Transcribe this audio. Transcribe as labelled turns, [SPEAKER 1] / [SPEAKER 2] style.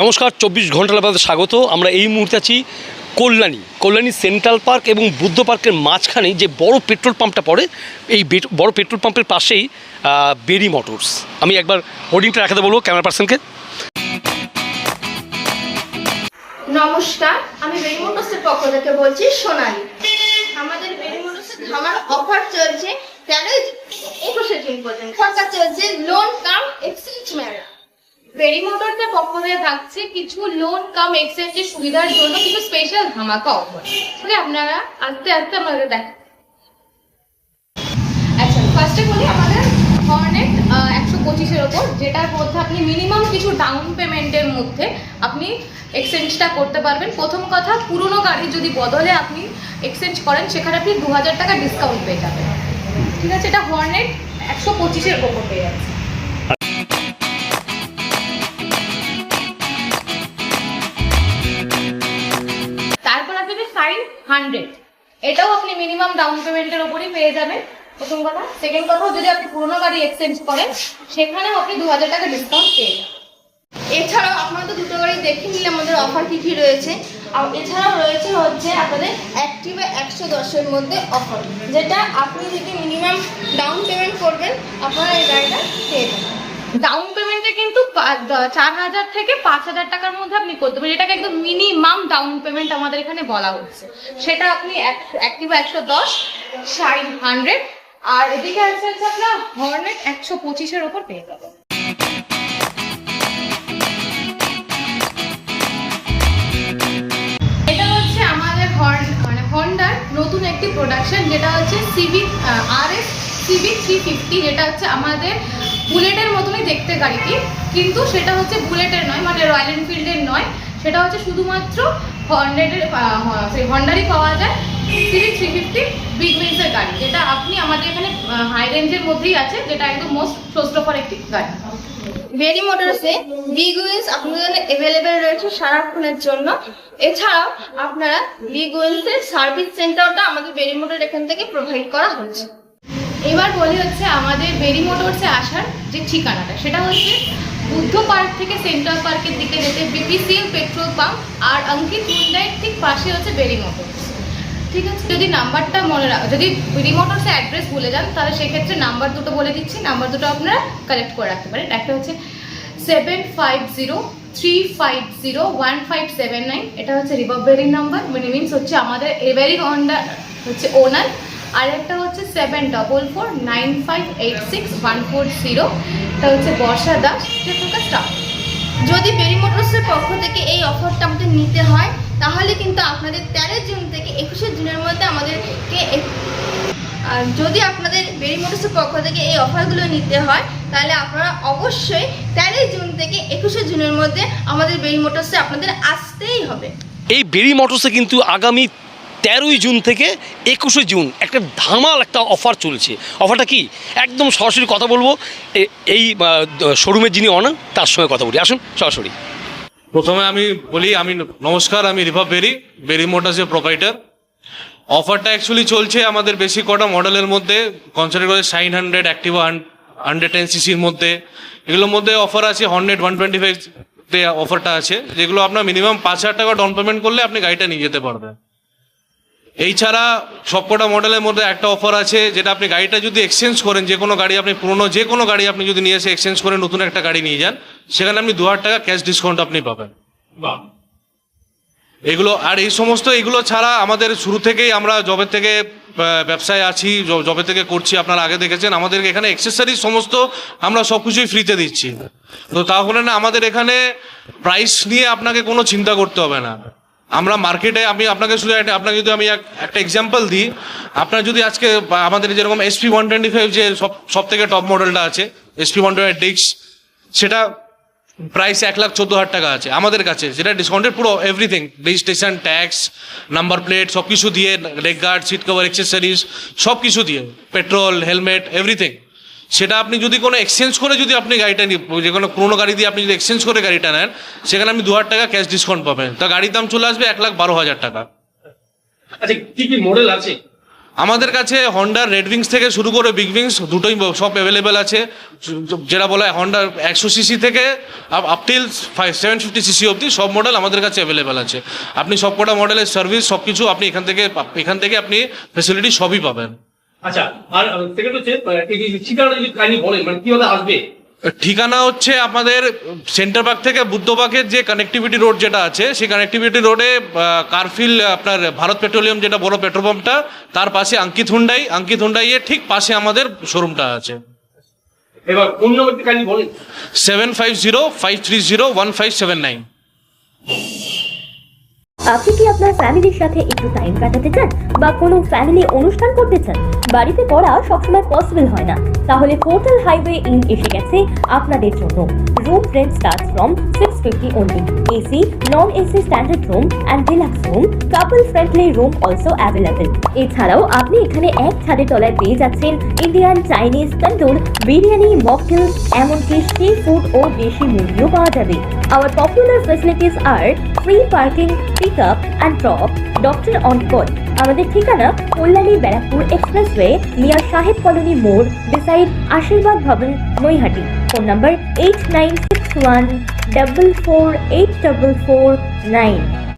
[SPEAKER 1] নমস্কার, 24 ঘন্টা আপনাদের স্বাগত। আমরা এই মুহূর্তে আছি কল্যাণী সেন্ট্রাল পার্ক এবং বুদ্ধ পার্কের মাঝখানে যে বড় পেট্রোল পাম্পটা পড়ে, এই বড় পেট্রোল পাম্পের পাশেই বেরি মোটরস। আমি একবার হোর্ডিংটা রাখাতে বলবো ক্যামেরা পার্সনকে।
[SPEAKER 2] নমস্কার, আমি বেরি মোটরসের পক্ষ থেকে বলছি সোনালী। আমাদের বেরি মোটরসের ধামার অফার চলছে 13-21 জুন পর্যন্ত। অফারটা চলছে লোন কাম এক্সচেঞ্জ মেলা।
[SPEAKER 3] বেরি মোটরসের পক্ষ থেকে থাকছে কিছু লোন কাম এক্সচেঞ্জের সুবিধার জন্য কিছু স্পেশাল ধামাকা অফার। তাহলে আপনারা আস্তে আস্তে আমাদের দেখেন। আচ্ছা, ফার্স্টে বলি আমাদের হর্নেট 125-এর ওপর, যেটার মধ্যে আপনি মিনিমাম কিছু ডাউন পেমেন্টের মধ্যে আপনি এক্সচেঞ্জটা করতে পারবেন। প্রথম কথা, পুরনো গাড়ি যদি বদলে আপনি এক্সচেঞ্জ করেন সেখানে আপনি 2000 টাকা ডিসকাউন্ট পেয়ে যাবেন। ঠিক আছে, এটা হর্নেট 125-এর ওপর পেয়ে যাচ্ছে। তারপর আপনি 500, এটাও আপনি মিনিমাম ডাউন পেমেন্টের ওপরই পেয়ে যাবেন। প্রথম কথা। সেকেন্ড কথা, যদি আপনি পুরোনো গাড়ি এক্সচেঞ্জ করেন সেখানেও আপনি 2000 টাকা ডিসকাউন্ট পেয়ে যাবেন।
[SPEAKER 2] এছাড়াও আপনারা তো দুটো গাড়ি দেখে নিলে আমাদের অফার কী কী রয়েছে। আর এছাড়াও রয়েছে আপনাদের অ্যাক্টিভা 110-এর মধ্যে অফার, যেটা আপনি যদি মিনিমাম ডাউন পেমেন্ট করবেন আপনারা এই গাড়িটা পেয়ে যাবেন।
[SPEAKER 3] ডাউন পেমেন্টে কিন্তু 4000 থেকে 5000 টাকার মধ্যে আপনি করতে পারেন। এটাকে একদম মিনিমাম ডাউন পেমেন্ট আমাদের এখানে বলা হচ্ছে। সেটা আপনি অ্যাক্টিভা 110, শাইন 100, আর এদিকে আছে আপনার হর্নেট 125-এর ওপর পেয়ে যাবেন। এটা হচ্ছে আমাদের হন্ডার নতুন একটি প্রোডাকশন, যেটা হচ্ছে সিভিক RS সিভিক 350, যেটা হচ্ছে আমাদের বুলেটের মতনই দেখতে গাড়িটি, কিন্তু সেটা হচ্ছে বুলেটের নয়, মানে রয়্যাল এনফিল্ডের নয়। সেটা হচ্ছে শুধুমাত্র হন্ডারই পাওয়া যায়। সিভিক 350 বিগ উইংসের গাড়ি, যেটা আপনি আমাদের এখানে হাই রেঞ্জের মধ্যেই আছে, যেটা একদম মোস্ট সোর্স অফার একটি গাড়ি।
[SPEAKER 2] বেরি মোটরসে বিগ উইলস আপনাদের জন্য অ্যাভেলেবেল রয়েছে সারাক্ষণের জন্য। এছাড়াও আপনারা বিগ উইলসের সার্ভিস সেন্টারটা আমাদের বেরি মোটর এখান থেকে প্রোভাইড করা হচ্ছে।
[SPEAKER 3] এবার বলি হচ্ছে আমাদের বেরি মোটরসে আসার যে ঠিকানাটা, সেটা হচ্ছে বুদ্ধ পার্ক থেকে সেন্ট্রাল পার্কের দিকে যেতে BPCL পেট্রোল পাম্প আর অঙ্কিত হুন্ডাইয়ের ঠিক পাশে হচ্ছে বেরি মোটরস। ঠিক আছে, যদি নাম্বারটা যদি বেরি মোটরসের অ্যাড্রেস ভুলে যান তাহলে সেক্ষেত্রে নাম্বার দুটো বলে দিচ্ছি, নাম্বার দুটো আপনারা কালেক্ট করে রাখতে পারেন। একটা হচ্ছে 7503501579, এটা হচ্ছে রিভার বেরির নাম্বার, মানে মিনস হচ্ছে আমাদের এবেরি হন্ডা হচ্ছে ওনার। আর একটা হচ্ছে 7449586140, এটা হচ্ছে বর্ষা দাস, যেটা স্টাফ।
[SPEAKER 2] যদি বেরি মোটরসের পক্ষ থেকে এই অফারটা আমাদের নিতে হয় তাহলে কিন্তু আপনাদের 13 জুন থেকে 21 জুনের মধ্যে আমাদেরকে, আর যদি আপনাদের বেরি মোটরসের পক্ষ থেকে এই অফারগুলো নিতে হয় তাহলে আপনারা অবশ্যই 13 জুন থেকে 21 জুনের মধ্যে আমাদের বেরি মোটরসে আপনাদের আসতেই হবে।
[SPEAKER 1] এই বেরি মোটরসে কিন্তু আগামী 13 জুন থেকে 21 জুন একটা ধামাল একটা অফার চলছে। অফারটা কি, একদম সরাসরি কথা বলবো এই শোরুমের যিনি অনার তার সঙ্গে কথা বলি। আসুন সরাসরি।
[SPEAKER 4] প্রথমে আমি বলি, নমস্কার, আমি রিভার বেরি মোটরসের প্রোপাইটার। অফারটা অ্যাকচুয়ালি চলছে আমাদের বেশি কটা মডেলের মধ্যে, কনসিডার করে শাইন 100, অ্যাক্টিভা 110cc-র মধ্যে। এগুলোর মধ্যে অফার আছে হর্নেট 125-তে অফারটা আছে, যেগুলো আপনার মিনিমাম 5000 টাকা ডাউন পেমেন্ট করলে আপনি গাড়িটা নিয়ে যেতে পারবেন। এই ছাড়া সবকটা মডেলের মধ্যে একটা অফার আছে, যেটা আপনি গাড়িটা যদি এক্সচেঞ্জ করেন, যে কোনো গাড়ি আপনি পুরনো যে কোনো গাড়ি আপনি যদি নিয়ে এসে এক্সচেঞ্জ করে নতুন একটা গাড়ি নিয়ে যান, সেখানে আপনি 2000 টাকা ক্যাশ ডিসকাউন্ট আপনি পাবেন। এগুলো আর এগুলো ছাড়া আমাদের শুরু থেকেই আমরা জবে থেকে ব্যবসায় আছি, জবে থেকে করছি, আপনারা আগে দেখেছেন আমাদের এখানে অ্যাক্সেসরিজ সমস্ত আমরা সব কিছুই ফ্রিতে দিচ্ছি। তো তাহলে না আমাদের এখানে প্রাইস নিয়ে আপনাকে কোনো চিন্তা করতে হবে না। আমরা মার্কেটে আপনাকে যদি আমি একটা এক্সাম্পল দিই, আপনার যদি আজকে আমাদের যেরকম SP 125 যে সব থেকে টপ মডেলটা আছে, SP 125 সেটা প্রাইস 1,14,000 টাকা আছে আমাদের কাছে, যেটা ডিসকাউন্টেড পুরো everything, registration, tax, number plate সব কিছু দিয়ে, leg guard, seat cover, accessories সব কিছু দিয়ে, পেট্রোল, হেলমেট, এভরিথিং। সেটা আপনি যদি কোনো এক্সচেঞ্জ করে যদি আপনি গাড়িটা যে কোনো পুরোনো গাড়ি দিয়ে আপনি যদি এক্সচেঞ্জ করে গাড়িটা নেন, সেখানে আপনি 2000 টাকা ক্যাশ ডিসকাউন্ট পাবেন। তা গাড়ির দাম চলে আসবে 1,12,000 টাকা।
[SPEAKER 1] আচ্ছা, কি কি মডেল আছে?
[SPEAKER 4] আমাদের কাছে হন্ডার রেড উইংস থেকে শুরু করে বিগ উইংস দুটোই সব অ্যাভেলেবেল আছে, যেটা বলা হয় হন্ডার 100 সিসি থেকে আপ টিল 750 সিসি অবধি সব মডেল আমাদের কাছে অ্যাভেলেবেল আছে। আপনি সবকটা মডেলের সার্ভিস সব কিছু আপনি এখান থেকে আপনি ফেসিলিটি সবই পাবেন।
[SPEAKER 1] আচ্ছা, আর সেকেন্ড হচ্ছে এই ঠিকানা যদি কাইন্ডলি বলেন, মানে কিভাবে আসবে?
[SPEAKER 4] ঠিকানা হচ্ছে আমাদের সেন্টার পার্ক থেকে বুদ্ধবাগের যে কানেক্টিভিটি রোড যেটা আছে, সেই কানেক্টিভিটি রোডে কারফিল আপনার ভারত পেট্রোলিয়াম যেটা বড় পেট্রোল পাম্পটা, তার পাশে অঙ্কিত হুন্ডাইয়ের ঠিক পাশে আমাদের শোরুমটা আছে।
[SPEAKER 1] এবার ফোন নম্বরটি কাইন্ডলি বলেন।
[SPEAKER 4] 7505301579।
[SPEAKER 5] আপনি কি আপনার ফ্যামিলির সাথে একটু টাইম কাটাতে চান বা কোনো ফ্যামিলি অনুষ্ঠান করতে চান? বাড়িতে করা সবসময় পসিবল হয় না, তাহলে পোর্টাল হাইওয়ে ইন এসে গেছে আপনাদের জন্য। Room rent starts from 650 only. AC, non-AC standard room and deluxe room, couple friendly room also available. এছাড়াও আপনি এখানে এক ছাদের তলায় পেয়ে যাচ্ছেন ইন্ডিয়ান, চাইনিজ, তন্দুর, বিরিয়ানি, মকটেল, এমনকি সি ফুড ও দেশি মুরগিও পাওয়া যাবে। Our popular facilities are free parking, pick up and drop, doctor on call. আমাদের ঠিকানা কল্যাণী ব্যারাকপুর এক্সপ্রেসওয়ে নিয়ার সাহেব কলোনি মোড়, বিসাইড আশীর্বাদ ভবন, নৈহাটি। Phone number 8961448449।